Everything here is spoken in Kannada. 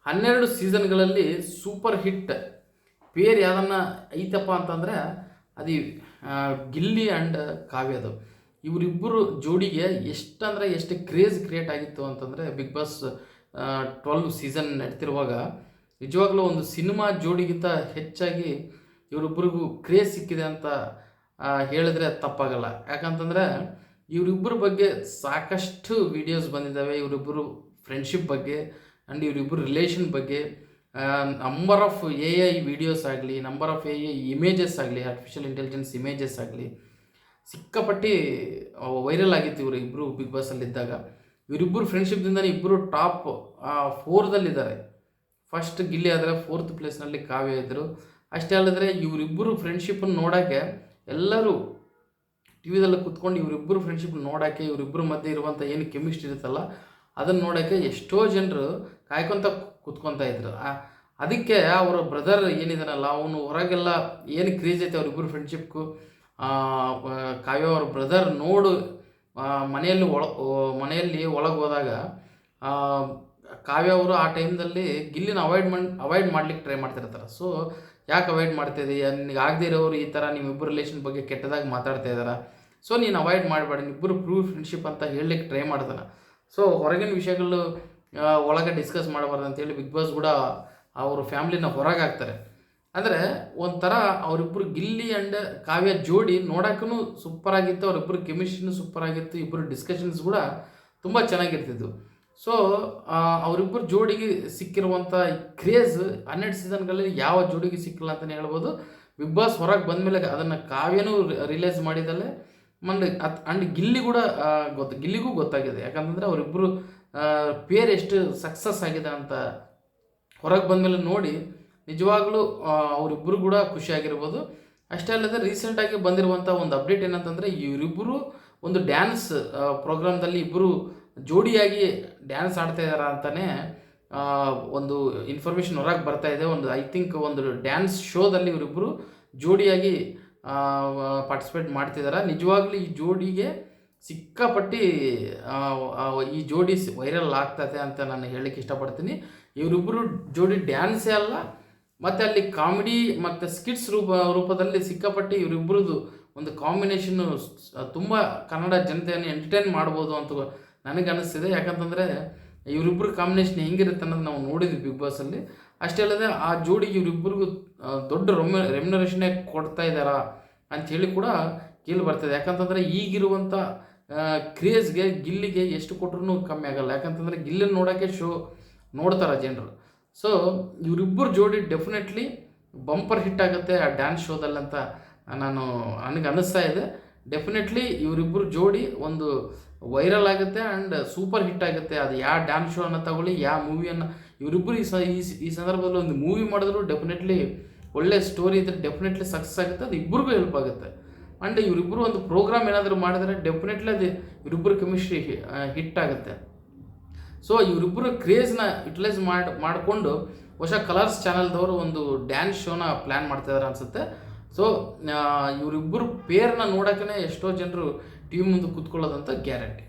12 ಸೀಸನ್ಗಳಲ್ಲಿ ಸೂಪರ್ ಹಿಟ್ ಪೇರ್ ಯಾವುದನ್ನ ಐತಪ್ಪ ಅಂತಂದರೆ ಅದು ಗಿಲ್ಲಿ ಆ್ಯಂಡ್ ಕಾವ್ಯದು. ಇವರಿಬ್ಬರು ಜೋಡಿಗೆ ಎಷ್ಟಂದರೆ ಎಷ್ಟು ಕ್ರೇಜ್ ಕ್ರಿಯೇಟ್ ಆಗಿತ್ತು ಅಂತಂದರೆ ಬಿಗ್ ಬಾಸ್ 12 ಸೀಸನ್ ನಡ್ತಿರುವಾಗ ನಿಜವಾಗ್ಲೂ ಒಂದು ಸಿನಿಮಾ ಜೋಡಿಗಿಂತ ಹೆಚ್ಚಾಗಿ ಇವರಿಬ್ಬರಿಗೂ ಕ್ರೇಜ್ ಸಿಕ್ಕಿದೆ ಅಂತ ಹೇಳಿದ್ರೆ ತಪ್ಪಾಗಲ್ಲ. ಯಾಕಂತಂದರೆ ಇವರಿಬ್ಬರ ಬಗ್ಗೆ ಸಾಕಷ್ಟು ವಿಡಿಯೋಸ್ ಬಂದಿದ್ದಾವೆ, ಇವರಿಬ್ಬರು ಫ್ರೆಂಡ್ಶಿಪ್ ಬಗ್ಗೆ ಆ್ಯಂಡ್ ಇವರಿಬ್ಬರು ರಿಲೇಷನ್ ಬಗ್ಗೆ. ನಂಬರ್ ಆಫ್ AI ವಿಡಿಯೋಸ್ ಆಗಲಿ, ನಂಬರ್ ಆಫ್ AI ಇಮೇಜಸ್ ಆಗಲಿ, ಆರ್ಟಿಫಿಷಿಯಲ್ ಇಂಟೆಲಿಜೆನ್ಸ್ ಇಮೇಜಸ್ ಆಗಲಿ ಸಿಕ್ಕಾಪಟ್ಟಿ ವೈರಲ್ ಆಗಿತ್ತು ಇವರು ಇಬ್ಬರು ಬಿಗ್ ಬಾಸಲ್ಲಿದ್ದಾಗ. ಇವರಿಬ್ಬರು ಫ್ರೆಂಡ್ಶಿಪ್ದಿಂದಲೇ ಇಬ್ಬರು ಟಾಪ್ 4ದಲ್ಲಿದ್ದಾರೆ. ಫಸ್ಟ್ ಗಿಲ್ಲಿ ಆದರೆ 4th ಪ್ಲೇಸ್ನಲ್ಲಿ ಕಾವ್ಯ ಇದ್ದರು. ಅಷ್ಟೇ ಅಲ್ಲದ್ರೆ ಇವರಿಬ್ಬರು ಫ್ರೆಂಡ್ಶಿಪ್ಪನ್ನು ನೋಡೋಕ್ಕೆ ಎಲ್ಲರೂ ಟಿ ವಿದಲ್ಲಿ ಕೂತ್ಕೊಂಡು ಇವರಿಬ್ಬರು ಫ್ರೆಂಡ್ಶಿಪ್ ನೋಡೋಕ್ಕೆ, ಇವರಿಬ್ಬರ ಮಧ್ಯೆ ಇರುವಂಥ ಏನು ಕೆಮಿಸ್ಟ್ರಿ ಇರುತ್ತಲ್ಲ ಅದನ್ನು ನೋಡೋಕ್ಕೆ ಎಷ್ಟೋ ಜನರು ಕಾಯ್ಕೊತ ಕೂತ್ಕೊತಾ ಇದ್ರು. ಅದಕ್ಕೆ ಅವರ ಬ್ರದರ್ ಏನಿದಾನಲ್ಲ ಅವನು ಹೊರಗೆಲ್ಲ ಏನು ಕ್ರೇಜ್ ಐತೆ ಅವರಿಬ್ಬರು ಫ್ರೆಂಡ್ಶಿಪ್ಗೂ. ಕಾವ್ಯ ಅವ್ರ ಬ್ರದರ್ ನೋಡು ಮನೆಯಲ್ಲಿ ಒಳಗೆ ಹೋದಾಗ ಕಾವ್ಯ ಅವರು ಆ ಟೈಮ್ದಲ್ಲಿ ಗಿಲ್ಲಿನ ಅವಾಯ್ಡ್ ಮಾಡ್ಲಿಕ್ಕೆ ಟ್ರೈ ಮಾಡ್ತಿರ್ತಾರೆ. ಸೊ ಯಾಕೆ ಅವಾಯ್ಡ್ ಮಾಡ್ತಾಯಿದ್ದೀಯ, ನಿನಗೆ ಆಗದೇ ಇರೋರು ಈ ಥರ ನಿಮ್ಮಿಬ್ಬರು ರಿಲೇಷನ್ ಬಗ್ಗೆ ಕೆಟ್ಟದಾಗಿ ಮಾತಾಡ್ತಾ ಇದ್ದಾರೆ, ಸೊ ನೀನು ಅವಾಯ್ಡ್ ಮಾಡಬೇಡ, ನಿಮ್ಮಿಬ್ಬರು ಪ್ರೂವ್ ಫ್ರೆಂಡ್ಶಿಪ್ ಅಂತ ಹೇಳಲಿಕ್ಕೆ ಟ್ರೈ ಮಾಡ್ತಾನೆ. ಸೊ ಹೊರಗಿನ ವಿಷಯಗಳು ಒಳಗೆ ಡಿಸ್ಕಸ್ ಮಾಡಬಾರ್ದು ಅಂತೇಳಿ ಬಿಗ್ ಬಾಸ್ ಕೂಡ ಅವ್ರ ಫ್ಯಾಮ್ಲಿನ ಹೊರಗೆ ಹಾಕ್ತಾರೆ. ಅಂದರೆ ಒಂಥರ ಅವರಿಬ್ಬರು ಗಿಲ್ಲಿ ಆ್ಯಂಡ್ ಕಾವ್ಯ ಜೋಡಿ ನೋಡೋಕ್ಕೂ ಸೂಪರಾಗಿತ್ತು, ಅವರಿಬ್ಬರು ಕೆಮಿಸ್ಟ್ರಿನೂ ಸೂಪರಾಗಿತ್ತು, ಇಬ್ಬರು ಡಿಸ್ಕಷನ್ಸ್ ಕೂಡ ತುಂಬ ಚೆನ್ನಾಗಿರ್ತಿದ್ವು. ಸೊ ಅವರಿಬ್ಬರು ಜೋಡಿಗೆ ಸಿಕ್ಕಿರುವಂಥ ಕ್ರೇಜ್ 12 ಸೀಸನ್ಗಳಲ್ಲಿ ಯಾವ ಜೋಡಿಗೆ ಸಿಕ್ಕಿಲ್ಲ ಅಂತಲೇ ಹೇಳ್ಬೋದು. ಬಿಗ್ ಬಾಸ್ ಹೊರಗೆ ಬಂದಮೇಲೆ ಅದನ್ನು ಕಾವ್ಯನೂ ರಿಲೈಸ್ ಮಾಡಿದಲ್ಲೇ ಆ್ಯಂಡ್ ಗಿಲ್ಲಿ ಕೂಡ ಗಿಲ್ಲಿಗೂ ಗೊತ್ತಾಗಿದೆ. ಯಾಕಂತಂದರೆ ಅವರಿಬ್ಬರು ಪೇರ್ ಎಷ್ಟು ಸಕ್ಸಸ್ ಆಗಿದೆ ಅಂತ ಹೊರಗೆ ಬಂದಮೇಲೆ ನೋಡಿ ನಿಜವಾಗ್ಲೂ ಅವರಿಬ್ಬರು ಕೂಡ ಖುಷಿಯಾಗಿರ್ಬೋದು. ಅಷ್ಟೇ ಅಲ್ಲದೆ ರೀಸೆಂಟಾಗಿ ಬಂದಿರುವಂಥ ಒಂದು ಅಪ್ಡೇಟ್ ಏನಂತಂದರೆ ಇವರಿಬ್ಬರು ಒಂದು ಡ್ಯಾನ್ಸ್ ಪ್ರೋಗ್ರಾಮ್ದಲ್ಲಿ ಇಬ್ಬರು ಜೋಡಿಯಾಗಿ ಡ್ಯಾನ್ಸ್ ಆಡ್ತಾ ಇದ್ದಾರೆ ಅಂತಲೇ ಒಂದು ಇನ್ಫಾರ್ಮೇಷನ್ ಹೊರಗೆ ಬರ್ತಾ ಇದೆ. ಒಂದು ಐ ಥಿಂಕ್ ಒಂದು ಡ್ಯಾನ್ಸ್ ಶೋದಲ್ಲಿ ಇವರಿಬ್ಬರು ಜೋಡಿಯಾಗಿ ಪಾರ್ಟಿಸಿಪೇಟ್ ಮಾಡ್ತಿದ್ದಾರೆ. ನಿಜವಾಗ್ಲೂ ಈ ಜೋಡಿಗೆ ಸಿಕ್ಕಾಪಟ್ಟಿ ಈ ಜೋಡಿ ವೈರಲ್ ಆಗ್ತದೆ ಅಂತ ನಾನು ಹೇಳಲಿಕ್ಕೆ ಇಷ್ಟಪಡ್ತೀನಿ. ಇವರಿಬ್ಬರು ಜೋಡಿ ಡ್ಯಾನ್ಸೇ ಅಲ್ಲ, ಮತ್ತು ಅಲ್ಲಿ ಕಾಮಿಡಿ ಮತ್ತು ಸ್ಕಿಟ್ಸ್ ರೂಪದಲ್ಲಿ ಸಿಕ್ಕಾಪಟ್ಟಿ ಇವರಿಬ್ಬರದು ಒಂದು ಕಾಂಬಿನೇಷನ್ನು ತುಂಬ ಕನ್ನಡ ಜನತೆಯನ್ನು ಎಂಟರ್ಟೈನ್ ಮಾಡ್ಬೋದು ಅಂತ ನನಗೆ ಅನ್ನಿಸ್ತಿದೆ. ಯಾಕಂತಂದರೆ ಇವರಿಬ್ಬರು ಕಾಂಬಿನೇಷನ್ ಹೆಂಗಿರುತ್ತೆ ಅನ್ನೋದು ನಾವು ನೋಡಿದ್ವಿ ಬಿಗ್ ಬಾಸಲ್ಲಿ. ಅಷ್ಟೇ ಅಲ್ಲದೆ ಆ ಜೋಡಿಗೆ ಇವರಿಬ್ಬರಿಗೂ ದೊಡ್ಡ ರೆಮ್ಯುನರೇಷನ್ನೇ ಕೊಡ್ತಾ ಇದ್ದಾರಾ ಅಂಥೇಳಿ ಕೂಡ ಕೇಳಿ ಬರ್ತದೆ. ಯಾಕಂತಂದರೆ ಈಗಿರುವಂಥ ಕ್ರೇಜ್ಗೆ ಗಿಲ್ಲಿಗೆ ಎಷ್ಟು ಕೊಟ್ಟರು ಕಮ್ಮಿ ಆಗಲ್ಲ. ಯಾಕಂತಂದರೆ ಗಿಲ್ಲಿನ ನೋಡೋಕ್ಕೆ ಶೋ ನೋಡ್ತಾರೆ ಜನರು. ಸೊ ಇವರಿಬ್ಬರು ಜೋಡಿ ಡೆಫಿನೆಟ್ಲಿ ಬಂಪರ್ ಹಿಟ್ ಆಗುತ್ತೆ ಆ ಡ್ಯಾನ್ಸ್ ಶೋದಲ್ಲಿ ಅಂತ ನನಗೆ ಅನ್ನಿಸ್ತಾ ಇದೆ. ಡೆಫಿನೆಟ್ಲಿ ಇವರಿಬ್ಬರು ಜೋಡಿ ಒಂದು ವೈರಲ್ ಆಗುತ್ತೆ ಆ್ಯಂಡ್ ಸೂಪರ್ ಹಿಟ್ ಆಗುತ್ತೆ. ಅದು ಯಾವ ಡ್ಯಾನ್ಸ್ ಶೋ ಅನ್ನು ತಗೊಳ್ಳಿ, ಯಾವ ಮೂವಿಯನ್ನು ಇವರಿಬ್ಬರು ಈ ಸಂದರ್ಭದಲ್ಲಿ ಒಂದು ಮೂವಿ ಮಾಡಿದ್ರು ಡೆಫಿನೆಟ್ಲಿ ಒಳ್ಳೆ ಸ್ಟೋರಿ ಇದ್ದರೆ ಡೆಫಿನೆಟ್ಲಿ ಸಕ್ಸಸ್ ಆಗುತ್ತೆ, ಅದು ಇಬ್ಬರಿಗೂ ಹೆಲ್ಪ್ ಆಗುತ್ತೆ. ಆ್ಯಂಡ್ ಇವರಿಬ್ಬರು ಒಂದು ಪ್ರೋಗ್ರಾಮ್ ಏನಾದರೂ ಮಾಡಿದರೆ ಡೆಫಿನೆಟ್ಲಿ ಅದು ಇವರಿಬ್ಬರು ಕೆಮಿಸ್ಟ್ರಿ ಹಿಟ್ ಆಗುತ್ತೆ. ಸೊ ಇವರಿಬ್ಬರು ಕ್ರೇಜ್ನ ಯುಟಿಲೈಸ್ ಮಾಡಿಕೊಂಡು ಹೊಸ ಕಲರ್ಸ್ ಚಾನಲ್ದವರು ಒಂದು ಡ್ಯಾನ್ಸ್ ಶೋನ ಪ್ಲ್ಯಾನ್ ಮಾಡ್ತಾಯಿದ್ದಾರೆ ಅನಿಸುತ್ತೆ. ಸೊ ಇವರಿಬ್ಬರು ಪೇರ್ನ ನೋಡೋಕ್ಕೇ ಎಷ್ಟೋ ಜನರು ಟಿ ವಿ ಮುಂದೆ ಕೂತ್ಕೊಳ್ಳೋದಂತ ಗ್ಯಾರಂಟಿ.